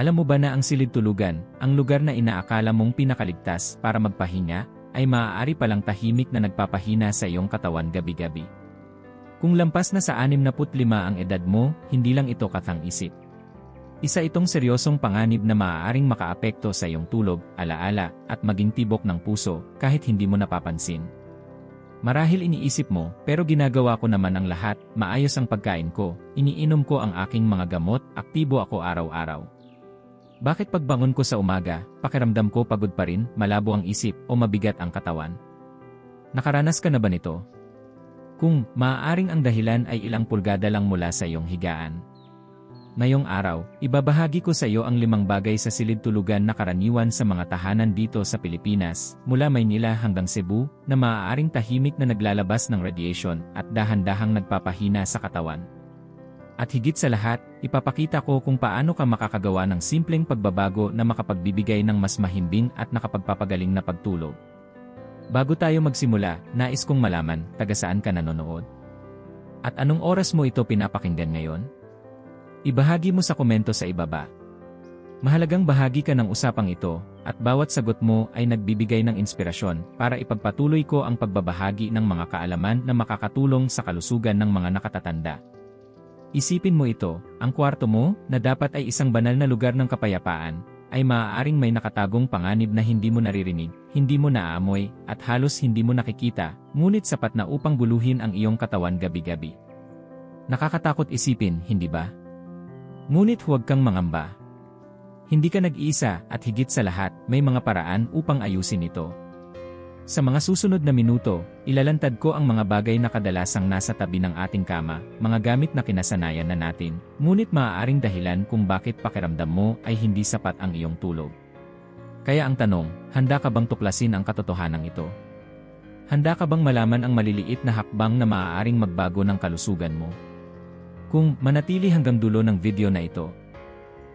Alam mo ba na ang silid tulugan, ang lugar na inaakala mong pinakaligtas para magpahinga, ay maaari palang tahimik na nagpapahina sa iyong katawan gabi-gabi. Kung lampas na sa 65 ang edad mo, hindi lang ito kathang-isip. Isa itong seryosong panganib na maaaring makaapekto sa iyong tulog, alaala, at maging tibok ng puso kahit hindi mo napapansin. Marahil iniisip mo, pero ginagawa ko naman ang lahat, maayos ang pagkain ko, iniinom ko ang aking mga gamot, aktibo ako araw-araw. Bakit pagbangon ko sa umaga, pakiramdam ko pagod pa rin, malabo ang isip, o mabigat ang katawan? Nakaranas ka na ba nito? Kung maaaring ang dahilan ay ilang pulgada lang mula sa iyong higaan. Ngayong araw, ibabahagi ko sa iyo ang 5 bagay sa silid tulugan na karaniwan sa mga tahanan dito sa Pilipinas, mula Maynila hanggang Cebu, na maaaring tahimik na naglalabas ng radiation at dahan-dahang nagpapahina sa katawan. At higit sa lahat, ipapakita ko kung paano ka makakagawa ng simpleng pagbabago na makapagbibigay ng mas mahimbing at nakapagpapagaling na pagtulog. Bago tayo magsimula, nais kong malaman, taga saan ka nanonood? At anong oras mo ito pinapakinggan ngayon? Ibahagi mo sa komento sa ibaba. Mahalagang bahagi ka ng usapang ito, at bawat sagot mo ay nagbibigay ng inspirasyon para ipagpatuloy ko ang pagbabahagi ng mga kaalaman na makakatulong sa kalusugan ng mga nakatatanda. Isipin mo ito, ang kwarto mo, na dapat ay isang banal na lugar ng kapayapaan, ay maaaring may nakatagong panganib na hindi mo naririnig, hindi mo naaamoy, at halos hindi mo nakikita, ngunit sapat na upang guluhin ang iyong katawan gabi-gabi. Nakakatakot isipin, hindi ba? Ngunit huwag kang mangamba. Hindi ka nag-iisa at higit sa lahat, may mga paraan upang ayusin ito. Sa mga susunod na minuto, ilalantad ko ang mga bagay na kadalasang nasa tabi ng ating kama, mga gamit na kinasanayan na natin, ngunit maaaring dahilan kung bakit pakiramdam mo ay hindi sapat ang iyong tulog. Kaya ang tanong, handa ka bang tuklasin ang katotohanan ito? Handa ka bang malaman ang maliliit na hakbang na maaaring magbago ng kalusugan mo? Kung manatili hanggang dulo ng video na ito.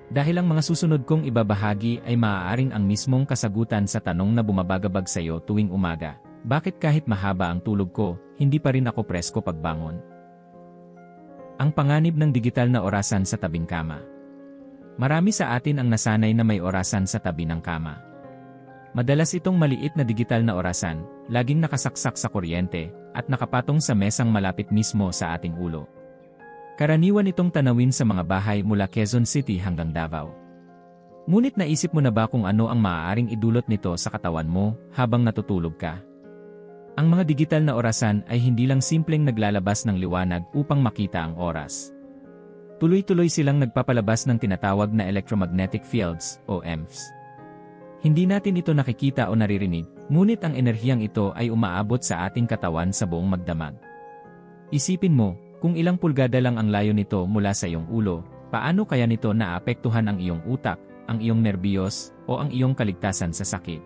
Dahil ang mga susunod kong ibabahagi ay maaaring ang mismong kasagutan sa tanong na bumabagabag sa iyo tuwing umaga. Bakit kahit mahaba ang tulog ko, hindi pa rin ako presko pagbangon? Ang panganib ng digital na orasan sa tabing kama. Marami sa atin ang nasanay na may orasan sa tabi ng kama. Madalas itong maliit na digital na orasan, laging nakasaksak sa kuryente, at nakapatong sa mesang malapit mismo sa ating ulo. Karaniwan itong tanawin sa mga bahay mula Quezon City hanggang Davao. Ngunit naisip mo na ba kung ano ang maaaring idulot nito sa katawan mo habang natutulog ka? Ang mga digital na orasan ay hindi lang simpleng naglalabas ng liwanag upang makita ang oras. Tuloy-tuloy silang nagpapalabas ng tinatawag na electromagnetic fields o EMFs. Hindi natin ito nakikita o naririnig, ngunit ang enerhiyang ito ay umaabot sa ating katawan sa buong magdamag. Isipin mo, kung ilang pulgada lang ang layo nito mula sa iyong ulo, paano kaya nito naapektuhan ang iyong utak, ang iyong nerbiyos, o ang iyong kaligtasan sa sakit?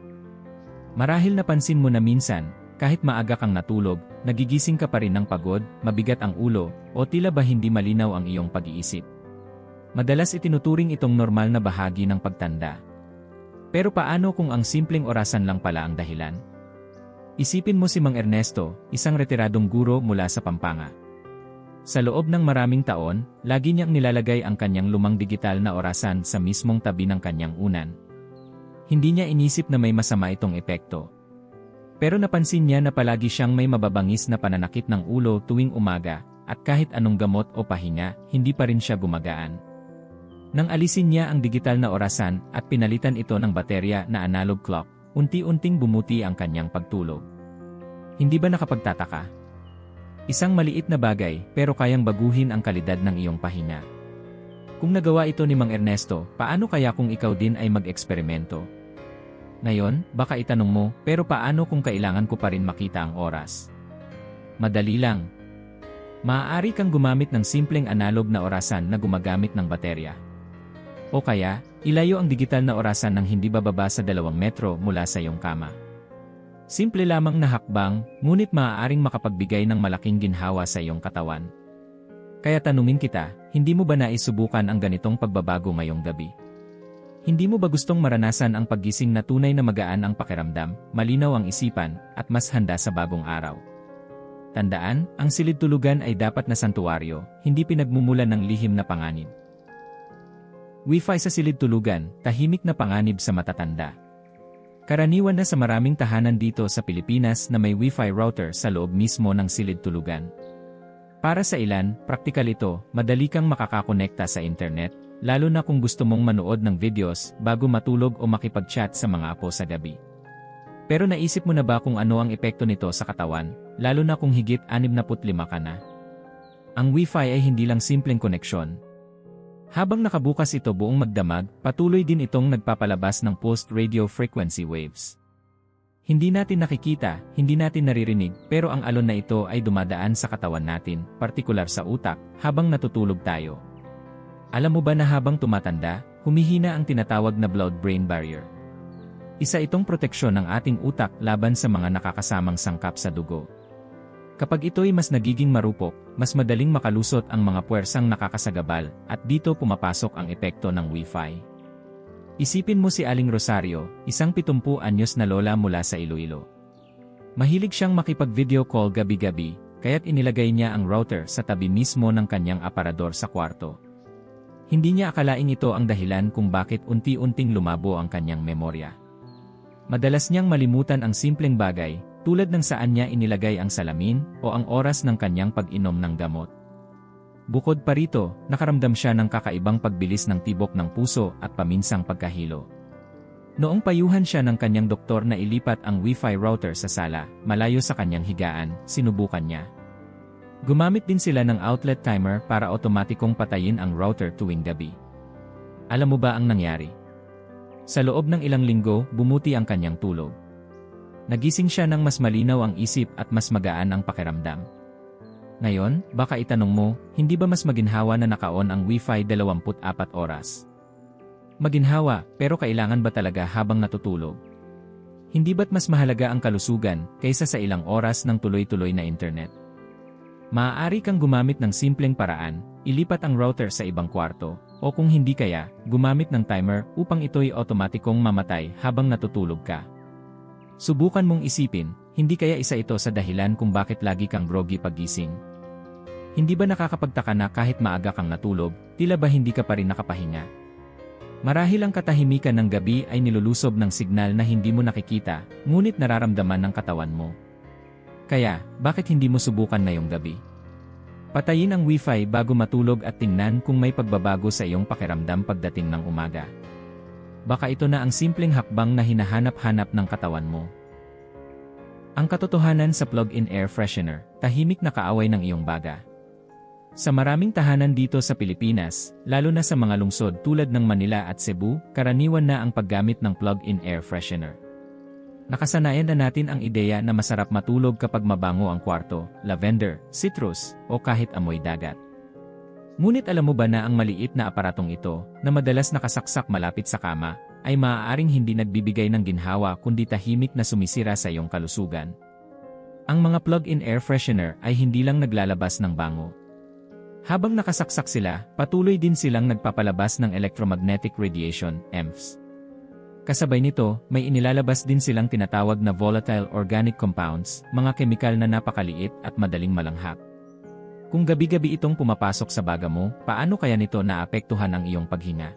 Marahil napansin mo na minsan, kahit maaga kang natulog, nagigising ka pa rin ng pagod, mabigat ang ulo, o tila ba hindi malinaw ang iyong pag-iisip. Madalas itinuturing itong normal na bahagi ng pagtanda. Pero paano kung ang simpleng orasan lang pala ang dahilan? Isipin mo si Mang Ernesto, isang retiradong guro mula sa Pampanga. Sa loob ng maraming taon, lagi niyang nilalagay ang kanyang lumang digital na orasan sa mismong tabi ng kanyang unan. Hindi niya inisip na may masama itong epekto. Pero napansin niya na palagi siyang may mababangis na pananakit ng ulo tuwing umaga, at kahit anong gamot o pahinga, hindi pa rin siya gumagaan. Nang alisin niya ang digital na orasan at pinalitan ito ng baterya na analog clock, unti-unting bumuti ang kanyang pagtulog. Hindi ba nakapagtataka? Isang maliit na bagay pero kayang baguhin ang kalidad ng iyong pahinga. Kung nagawa ito ni Mang Ernesto, paano kaya kung ikaw din ay mag-eksperimento? Ngayon, baka itanong mo, pero paano kung kailangan ko pa rin makita ang oras? Madali lang. Maaari kang gumamit ng simpleng analog na orasan na gumagamit ng baterya. O kaya, ilayo ang digital na orasan ng hindi bababa sa 2 metro mula sa iyong kama. Simple lamang na hakbang, ngunit maaaring makapagbigay ng malaking ginhawa sa iyong katawan. Kaya tanungin kita, hindi mo ba naisubukan ang ganitong pagbabago ngayong gabi? Hindi mo ba gustong maranasan ang paggising na tunay na magaan ang pakiramdam, malinaw ang isipan, at mas handa sa bagong araw? Tandaan, ang silid tulugan ay dapat na santuwaryo, hindi pinagmumulan ng lihim na panganib. Wi-Fi sa silid tulugan, tahimik na panganib sa matatanda. Karaniwan na sa maraming tahanan dito sa Pilipinas na may Wi-Fi router sa loob mismo ng silid tulugan. Para sa ilan, praktikal ito, madali kang makakakonekta sa internet, lalo na kung gusto mong manood ng videos bago matulog o makipag-chat sa mga apo sa gabi. Pero naisip mo na ba kung ano ang epekto nito sa katawan, lalo na kung higit 65 ka na? Ang Wi-Fi ay hindi lang simpleng koneksyon. Habang nakabukas ito buong magdamag, patuloy din itong nagpapalabas ng pulsed radio frequency waves. Hindi natin nakikita, hindi natin naririnig, pero ang alon na ito ay dumadaan sa katawan natin, partikular sa utak, habang natutulog tayo. Alam mo ba na habang tumatanda, humihina ang tinatawag na blood-brain barrier? Isa itong proteksyon ng ating utak laban sa mga nakakasamang sangkap sa dugo. Kapag ito'y mas nagiging marupok, mas madaling makalusot ang mga puwersang nakakasagabal, at dito pumapasok ang epekto ng Wi-Fi. Isipin mo si Aling Rosario, isang 70 anyos na lola mula sa Iloilo. Mahilig siyang makipag-video call gabi-gabi, kaya't inilagay niya ang router sa tabi mismo ng kanyang aparador sa kwarto. Hindi niya akalaing ito ang dahilan kung bakit unti-unting lumabo ang kanyang memorya. Madalas niyang malimutan ang simpleng bagay, tulad ng saan niya inilagay ang salamin o ang oras ng kanyang pag-inom ng gamot. Bukod pa rito, nakaramdam siya ng kakaibang pagbilis ng tibok ng puso at paminsang pagkahilo. Noong payuhan siya ng kanyang doktor na ilipat ang Wi-Fi router sa sala, malayo sa kanyang higaan, sinubukan niya. Gumamit din sila ng outlet timer para otomatikong patayin ang router tuwing gabi. Alam mo ba ang nangyari? Sa loob ng ilang linggo, bumuti ang kanyang tulog. Nagising siya ng mas malinaw ang isip at mas magaan ang pakiramdam. Ngayon, baka itanong mo, hindi ba mas maginhawa na naka-on ang Wi-Fi 24 oras? Maginhawa, pero kailangan ba talaga habang natutulog? Hindi ba't mas mahalaga ang kalusugan kaysa sa ilang oras ng tuloy-tuloy na internet? Maaari kang gumamit ng simpleng paraan, ilipat ang router sa ibang kwarto, o kung hindi kaya, gumamit ng timer upang ito'y otomatikong mamatay habang natutulog ka. Subukan mong isipin, hindi kaya isa ito sa dahilan kung bakit lagi kang groggy paggising? Hindi ba nakakapagtaka na kahit maaga kang natulog, tila ba hindi ka pa rin nakapahinga? Marahil ang katahimikan ng gabi ay nilulusob ng signal na hindi mo nakikita, ngunit nararamdaman ng katawan mo. Kaya, bakit hindi mo subukan ngayong gabi? Patayin ang Wi-Fi bago matulog at tingnan kung may pagbabago sa iyong pakiramdam pagdating ng umaga. Baka ito na ang simpleng hakbang na hinahanap-hanap ng katawan mo. Ang katotohanan sa plug-in air freshener, tahimik na kaaway ng iyong baga. Sa maraming tahanan dito sa Pilipinas, lalo na sa mga lungsod tulad ng Manila at Cebu, karaniwan na ang paggamit ng plug-in air freshener. Nakasanayan na natin ang ideya na masarap matulog kapag mabango ang kwarto, lavender, citrus, o kahit amoy dagat. Ngunit alam mo ba na ang maliit na aparatong ito, na madalas nakasaksak malapit sa kama, ay maaaring hindi nagbibigay ng ginhawa kundi tahimik na sumisira sa iyong kalusugan? Ang mga plug-in air freshener ay hindi lang naglalabas ng bango. Habang nakasaksak sila, patuloy din silang nagpapalabas ng electromagnetic radiation, EMFs. Kasabay nito, may inilalabas din silang tinatawag na volatile organic compounds, mga kemikal na napakaliit at madaling malanghap. Kung gabi-gabi itong pumapasok sa baga mo, paano kaya nito naapektuhan ang iyong paghinga?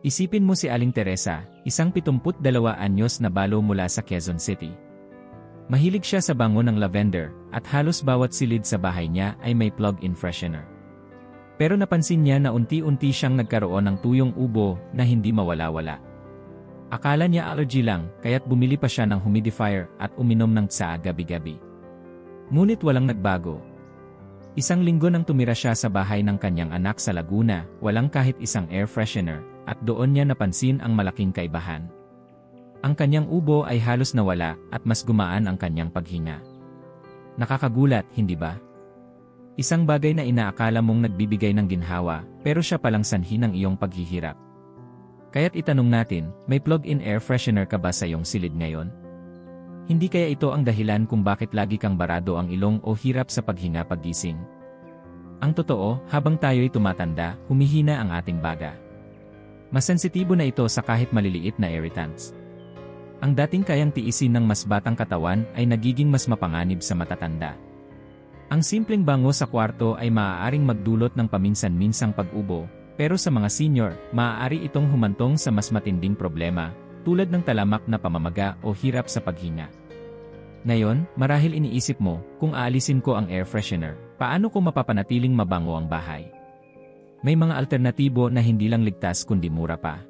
Isipin mo si Aling Teresa, isang 72 anyos na balo mula sa Quezon City. Mahilig siya sa bango ng lavender, at halos bawat silid sa bahay niya ay may plug-in freshener. Pero napansin niya na unti-unti siyang nagkaroon ng tuyong ubo na hindi mawala-wala. Akala niya allergy lang, kaya't bumili pa siya ng humidifier at uminom ng tsaa gabi-gabi. Ngunit walang nagbago. Isang linggo nang tumira siya sa bahay ng kanyang anak sa Laguna, walang kahit isang air freshener, at doon niya napansin ang malaking kaibahan. Ang kanyang ubo ay halos nawala at mas gumaan ang kanyang paghinga. Nakakagulat, hindi ba? Isang bagay na inaakala mong nagbibigay ng ginhawa, pero siya palang sanhi ng iyong paghihirap. Kaya't itanong natin, may plug-in air freshener ka ba sa iyong silid ngayon? Hindi kaya ito ang dahilan kung bakit lagi kang barado ang ilong o hirap sa paghinga paggising? Ang totoo, habang tayo'y tumatanda, humihina ang ating baga. Mas sensitibo na ito sa kahit maliliit na irritants. Ang dating kayang tiisin ng mas batang katawan ay nagiging mas mapanganib sa matatanda. Ang simpleng bango sa kwarto ay maaaring magdulot ng paminsan-minsang pag-ubo, Pero sa mga senior, maaari itong humantong sa mas matinding problema, tulad ng talamak na pamamaga o hirap sa paghinga. Ngayon, marahil iniisip mo, kung aalisin ko ang air freshener, paano ko mapapanatiling mabango ang bahay? May mga alternatibo na hindi lang ligtas kundi mura pa.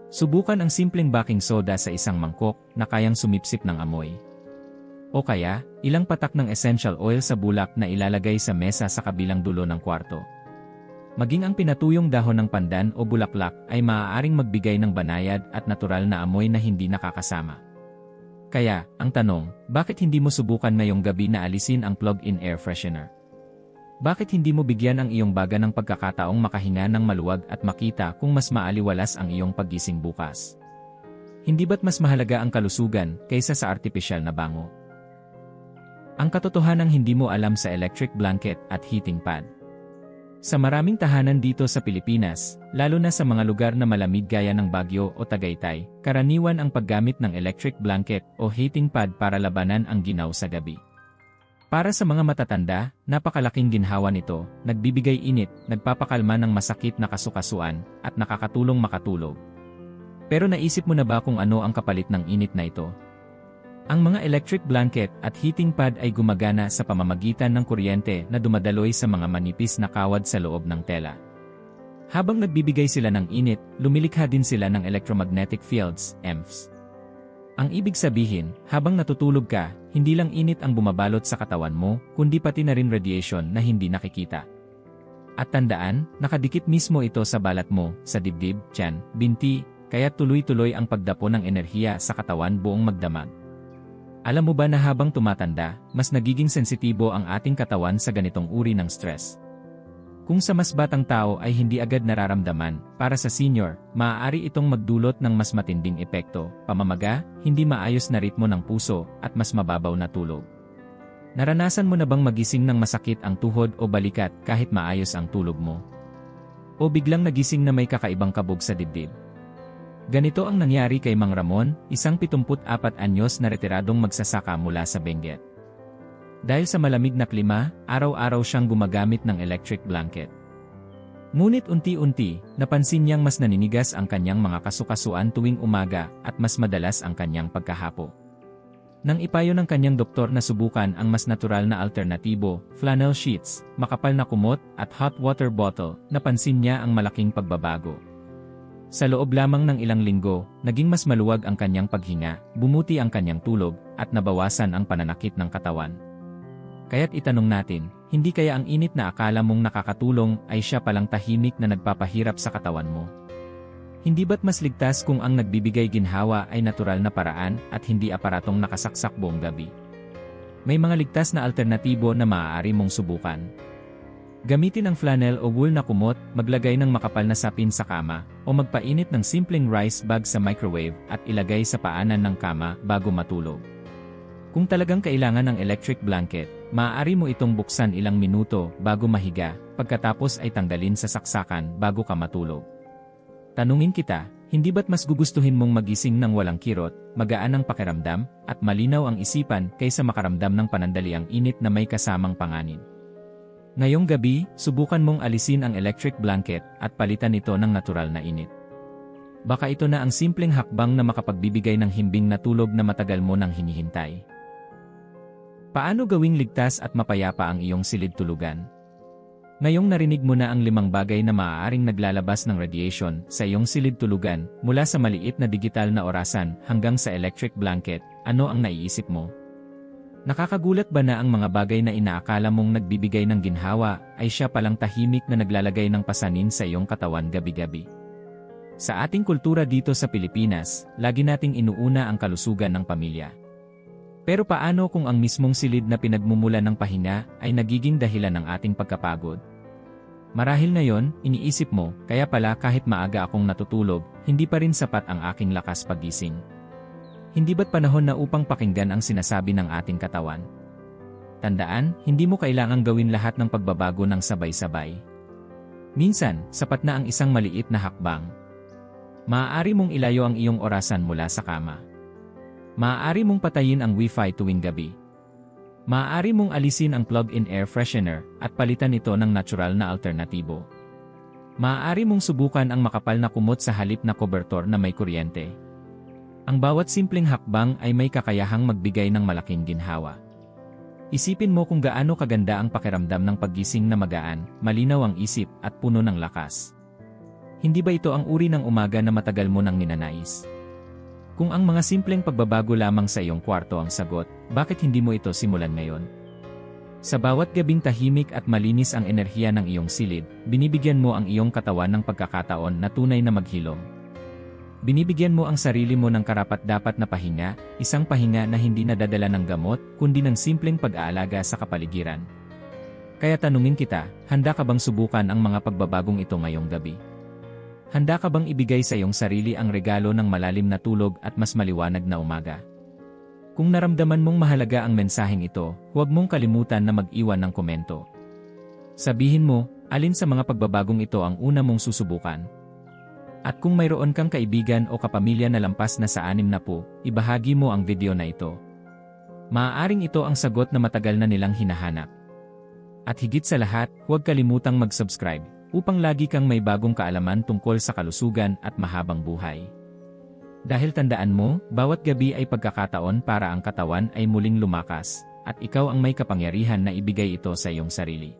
Subukan ang simpleng baking soda sa isang mangkok na kayang sumipsip ng amoy. O kaya, ilang patak ng essential oil sa bulak na ilalagay sa mesa sa kabilang dulo ng kwarto. Maging ang pinatuyong dahon ng pandan o bulaklak ay maaaring magbigay ng banayad at natural na amoy na hindi nakakasama. Kaya, ang tanong, bakit hindi mo subukan ngayong gabi na alisin ang plug-in air freshener? Bakit hindi mo bigyan ang iyong baga ng pagkakataong makahinga ng maluwag at makita kung mas maaliwalas ang iyong paggising bukas? Hindi ba't mas mahalaga ang kalusugan kaysa sa artipisyal na bango? Ang katotohanang hindi mo alam sa electric blanket at heating pad. Sa maraming tahanan dito sa Pilipinas, lalo na sa mga lugar na malamig gaya ng Baguio o Tagaytay, karaniwan ang paggamit ng electric blanket o heating pad para labanan ang ginaw sa gabi. Para sa mga matatanda, napakalaking ginhawa nito, nagbibigay init, nagpapakalma ng masakit na kasukasuan, at nakakatulong makatulog. Pero naisip mo na ba kung ano ang kapalit ng init na ito? Ang mga electric blanket at heating pad ay gumagana sa pamamagitan ng kuryente na dumadaloy sa mga manipis na kawad sa loob ng tela. Habang nagbibigay sila ng init, lumilikha din sila ng electromagnetic fields, EMFs. Ang ibig sabihin, habang natutulog ka, hindi lang init ang bumabalot sa katawan mo, kundi pati na rin radiation na hindi nakikita. At tandaan, nakadikit mismo ito sa balat mo, sa dibdib, tiyan, binti, kaya tuloy-tuloy ang pagdapo ng enerhiya sa katawan buong magdamag. Alam mo ba na habang tumatanda, mas nagiging sensitibo ang ating katawan sa ganitong uri ng stress? Kung sa mas batang tao ay hindi agad nararamdaman, para sa senior, maaari itong magdulot ng mas matinding epekto, pamamaga, hindi maayos na ritmo ng puso, at mas mababaw na tulog. Naranasan mo na bang magising ng masakit ang tuhod o balikat kahit maayos ang tulog mo? O biglang nagising na may kakaibang kabog sa dibdib? Ganito ang nangyari kay Mang Ramon, isang 74 anyos na retiradong magsasaka mula sa Benguet. Dahil sa malamig na klima, araw-araw siyang gumagamit ng electric blanket. Ngunit unti-unti, napansin niyang mas naninigas ang kanyang mga kasukasuan tuwing umaga at mas madalas ang kanyang pagkahapo. Nang ipayo ng kanyang doktor na subukan ang mas natural na alternatibo, flannel sheets, makapal na kumot at hot water bottle, napansin niya ang malaking pagbabago. Sa loob lamang ng ilang linggo, naging mas maluwag ang kanyang paghinga, bumuti ang kanyang tulog, at nabawasan ang pananakit ng katawan. Kaya't itanong natin, hindi kaya ang init na akala mong nakakatulong ay siya palang tahimik na nagpapahirap sa katawan mo? Hindi ba't mas ligtas kung ang nagbibigay ginhawa ay natural na paraan at hindi aparatong nakasaksak buong gabi? May mga ligtas na alternatibo na maaari mong subukan. Gamitin ang flannel o wool na kumot, maglagay ng makapal na sapin sa kama, o magpainit ng simpleng rice bag sa microwave at ilagay sa paanan ng kama bago matulog. Kung talagang kailangan ng electric blanket, maaari mo itong buksan ilang minuto bago mahiga, pagkatapos ay tanggalin sa saksakan bago ka matulog. Tanungin kita, hindi ba't mas gugustuhin mong magising ng walang kirot, magaan ang pakiramdam, at malinaw ang isipan kaysa makaramdam ng panandaliang init na may kasamang panganib? Ngayong gabi, subukan mong alisin ang electric blanket at palitan ito ng natural na init. Baka ito na ang simpleng hakbang na makapagbibigay ng himbing na tulog na matagal mo nang hinihintay. Paano gawing ligtas at mapayapa ang iyong silid tulugan? Ngayong narinig mo na ang 5 bagay na maaaring naglalabas ng radiation sa iyong silid tulugan, mula sa maliit na digital na orasan hanggang sa electric blanket, ano ang naiisip mo? Nakakagulat ba na ang mga bagay na inaakala mong nagbibigay ng ginhawa ay siya palang tahimik na naglalagay ng pasanin sa iyong katawan gabi-gabi? Sa ating kultura dito sa Pilipinas, lagi nating inuuna ang kalusugan ng pamilya. Pero paano kung ang mismong silid na pinagmumulan ng pahinga ay nagiging dahilan ng ating pagkapagod? Marahil ngayon, iniisip mo, kaya pala kahit maaga akong natutulog, hindi pa rin sapat ang aking lakas paggising. Hindi ba't panahon na upang pakinggan ang sinasabi ng ating katawan? Tandaan, hindi mo kailangang gawin lahat ng pagbabago ng sabay-sabay. Minsan, sapat na ang isang maliit na hakbang. Maaari mong ilayo ang iyong orasan mula sa kama. Maaari mong patayin ang Wi-Fi tuwing gabi. Maaari mong alisin ang plug-in air freshener at palitan ito ng natural na alternatibo. Maaari mong subukan ang makapal na kumot sa halip na kobertor na may kuryente. Ang bawat simpleng hakbang ay may kakayahang magbigay ng malaking ginhawa. Isipin mo kung gaano kaganda ang pakiramdam ng paggising na magaan, malinaw ang isip at puno ng lakas. Hindi ba ito ang uri ng umaga na matagal mo nang ninanais? Kung ang mga simpleng pagbabago lamang sa iyong kwarto ang sagot, bakit hindi mo ito simulan ngayon? Sa bawat gabing tahimik at malinis ang enerhiya ng iyong silid, binibigyan mo ang iyong katawan ng pagkakataon na tunay na maghilom. Binibigyan mo ang sarili mo ng karapat-dapat na pahinga, isang pahinga na hindi nadadala ng gamot, kundi ng simpleng pag-aalaga sa kapaligiran. Kaya tanungin kita, handa ka bang subukan ang mga pagbabagong ito ngayong gabi? Handa ka bang ibigay sa iyong sarili ang regalo ng malalim na tulog at mas maliwanag na umaga? Kung naramdaman mong mahalaga ang mensaheng ito, huwag mong kalimutan na mag-iwan ng komento. Sabihin mo, alin sa mga pagbabagong ito ang una mong susubukan? At kung mayroon kang kaibigan o kapamilya na lampas na sa 60, ibahagi mo ang video na ito. Maaaring ito ang sagot na matagal na nilang hinahanap. At higit sa lahat, huwag kalimutang mag-subscribe upang lagi kang may bagong kaalaman tungkol sa kalusugan at mahabang buhay. Dahil tandaan mo, bawat gabi ay pagkakataon para ang katawan ay muling lumakas, at ikaw ang may kapangyarihan na ibigay ito sa iyong sarili.